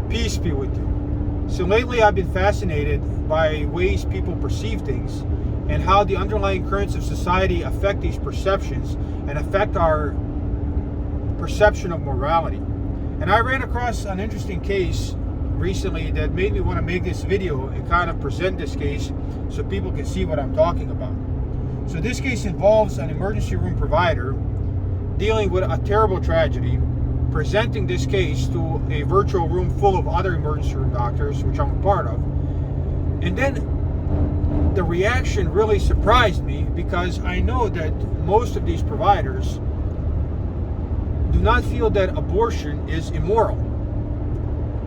Peace be with you. So lately I've been fascinated by ways people perceive things and how the underlying currents of society affect these perceptions and affect our perception of morality. And I ran across an interesting case recently that made me want to make this video and kind of present this case so people can see what I'm talking about. So this case involves an emergency room provider dealing with a terrible tragedy, presenting this case to a virtual room full of other emergency room doctors, which I'm a part of. And then the reaction really surprised me, because I know that most of these providers do not feel that abortion is immoral.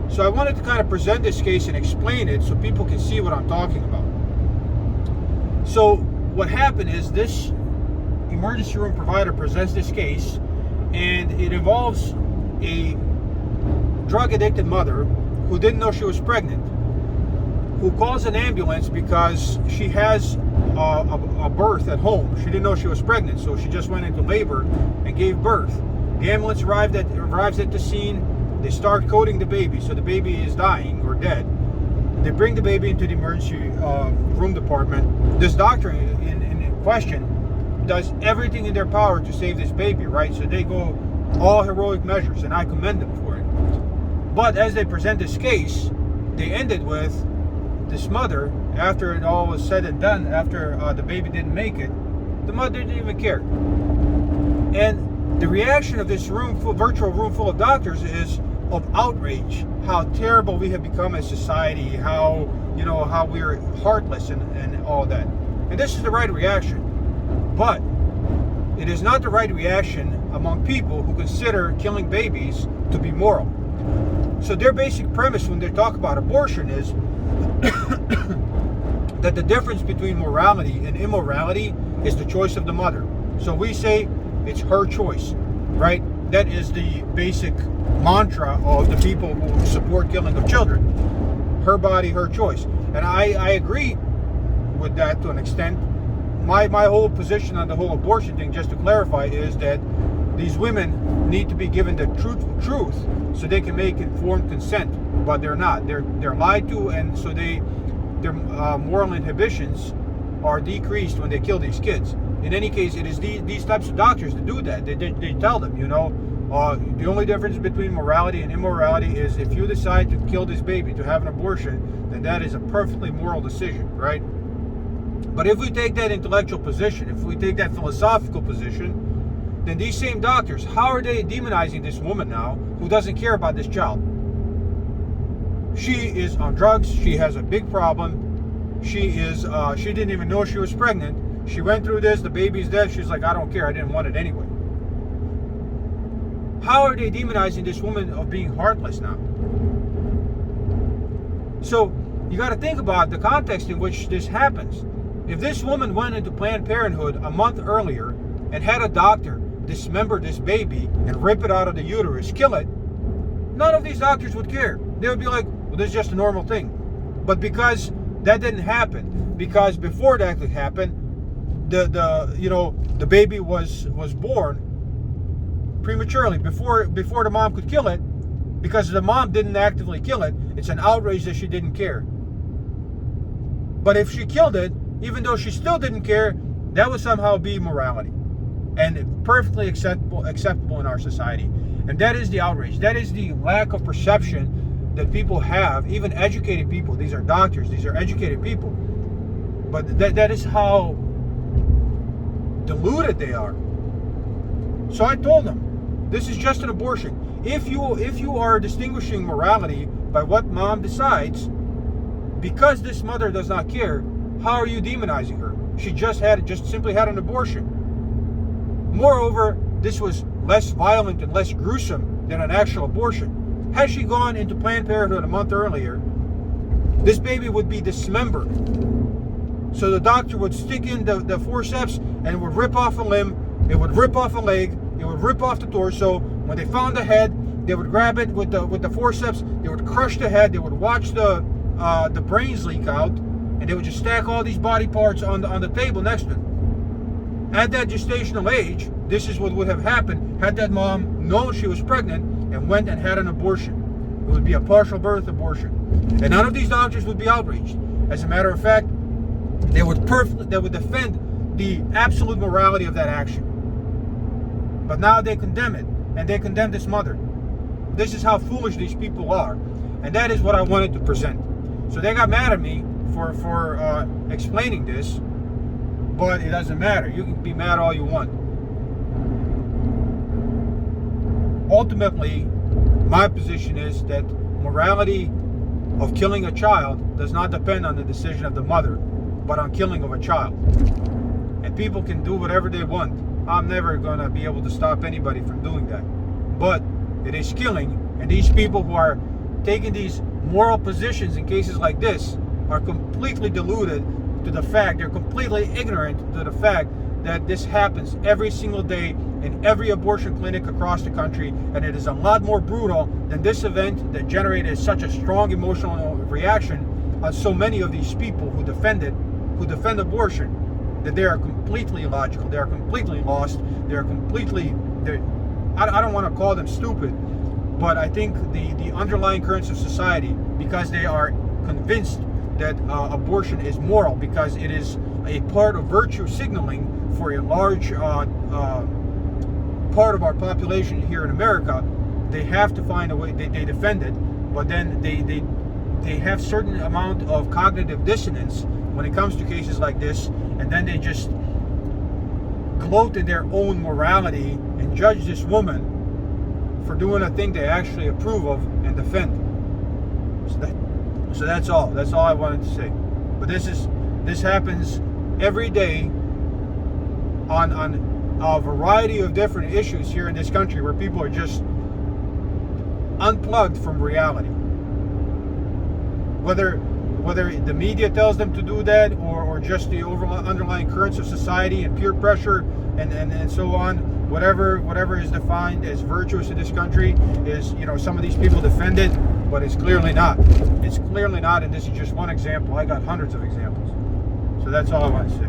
So I wanted to kind of present this case and explain it so people can see what I'm talking about. So what happened is, this emergency room provider presents this case, and it involves a drug-addicted mother who didn't know she was pregnant, who calls an ambulance because she has a birth at home. She didn't know she was pregnant, so she just went into labor and gave birth. The ambulance arrives at the scene. They start coding the baby, so the baby is dying or dead. They bring the baby into the emergency room department. This doctor in question does everything in their power to save this baby, right? So they go all heroic measures, and I commend them for it. But as they present this case, they ended with this mother, after it all was said and done, after the baby didn't make it, the mother didn't even care. And the reaction of this virtual room full of doctors is of outrage, how terrible we have become as society, how we're heartless and all that. And this is the right reaction. But it is not the right reaction among people who consider killing babies to be moral. So their basic premise when they talk about abortion is that the difference between morality and immorality is the choice of the mother. So we say it's her choice, right? That is the basic mantra of the people who support killing of children. Her body, her choice. And I agree with that to an extent. My whole position on the whole abortion thing, just to clarify, is that these women need to be given the truth so they can make informed consent, but they're not. They're lied to, and so their moral inhibitions are decreased when they kill these kids. In any case, it is these types of doctors that do that. They tell them, the only difference between morality and immorality is if you decide to kill this baby, to have an abortion, then that is a perfectly moral decision, right? But if we take that intellectual position, if we take that philosophical position, then these same doctors, how are they demonizing this woman now who doesn't care about this child? She is on drugs. She has a big problem. She didn't even know she was pregnant. She went through this. The baby's dead. She's like, I don't care. I didn't want it anyway. How are they demonizing this woman of being heartless now? So you got to think about the context in which this happens. If this woman went into Planned Parenthood a month earlier and had a doctor dismember this baby and rip it out of the uterus, kill it, none of these doctors would care. They would be like, well, this is just a normal thing. But because that didn't happen, because before that could happen, the baby was born prematurely before the mom could kill it, because the mom didn't actively kill it. It's an outrage that she didn't care. But if she killed it, even though she still didn't care, that would somehow be morality and perfectly acceptable in our society. And that is the outrage. That is the lack of perception that people have, even educated people. These are doctors, these are educated people. But that is how deluded they are. So I told them, this is just an abortion. If you are distinguishing morality by what mom decides, because this mother does not care, how are you demonizing her? She just simply had an abortion. Moreover, this was less violent and less gruesome than an actual abortion. Had she gone into Planned Parenthood a month earlier, this baby would be dismembered. So the doctor would stick in the forceps and it would rip off a limb, it would rip off a leg, it would rip off the torso. When they found the head, they would grab it with the forceps, they would crush the head, they would watch the brains leak out, and they would just stack all these body parts on the table next to them. At that gestational age, this is what would have happened had that mom known she was pregnant and went and had an abortion. It would be a partial birth abortion. And none of these doctors would be outraged. As a matter of fact, they would defend the absolute morality of that action. But now they condemn it, and they condemn this mother. This is how foolish these people are, and that is what I wanted to present. So they got mad at me for explaining this, but it doesn't matter. You can be mad all you want. Ultimately, my position is that morality of killing a child does not depend on the decision of the mother, but on killing of a child. And people can do whatever they want. I'm never going to be able to stop anybody from doing that. But it is killing, and these people who are taking these moral positions in cases like this are completely deluded to the fact, they're completely ignorant to the fact that this happens every single day in every abortion clinic across the country, and it is a lot more brutal than this event that generated such a strong emotional reaction on so many of these people who defend abortion, that they are completely illogical, they are completely lost, I don't want to call them stupid, but I think the underlying currents of society, because they are convinced that abortion is moral, because it is a part of virtue signaling for a large part of our population here in America, they have to find a way. They defend it, but then they have certain amount of cognitive dissonance when it comes to cases like this, and then they just gloat in their own morality and judge this woman for doing a thing they actually approve of and defend. So that's all. That's all I wanted to say. But this happens every day on a variety of different issues here in this country, where people are just unplugged from reality. Whether the media tells them to do that, or just the underlying currents of society and peer pressure and so on, whatever is defined as virtuous in this country is, some of these people defend it, but it's clearly not. It's clearly not, and this is just one example. I got hundreds of examples. So that's all I want to say.